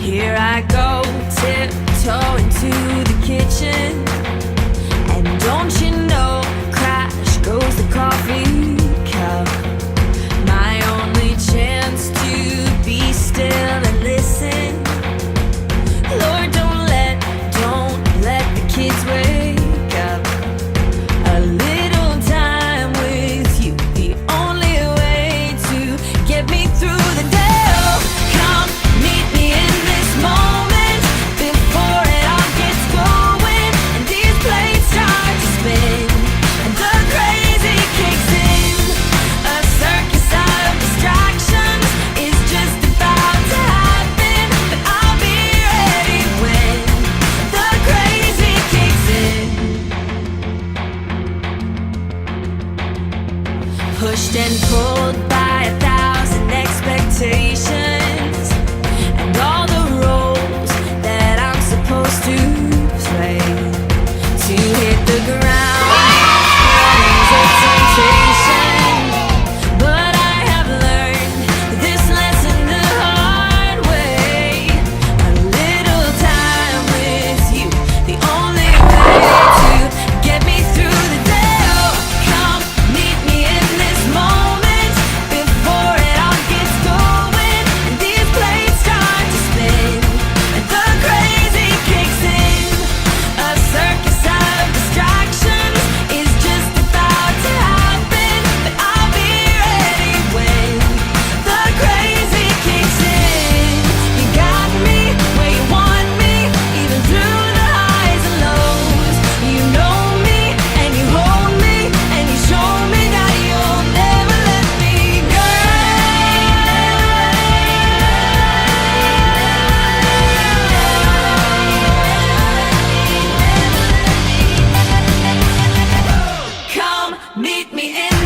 Here I go, tiptoe into the kitchen, and don't you know, crash goes the coffee cup. My only chance to be still and listen. Lord, don't let the kids wake up. A little time with you, the only way to get me through the day. Oh, come meet me in this moment before it all gets going and these plates start to spin and the crazy kicks in. A circus of distractions is just about to happen, but I'll be ready when the crazy kicks in. Pushed and pulled by 1,000 expectations and all the roles that I'm supposed to play. To hit the ground running's a temptation, but I have learned this lesson the hard way. A little time with you, the only way to get me through the day. Oh, come meet me in this moment before it all gets going and these plates start to spin and the crazy kicks in. A circus of distractions is just about to happen, but I'll be ready when the crazy kicks in. You got me where you want me, even through the highs and lows. You know me and you hold me and you show me that you'll never let me go. Come meet me in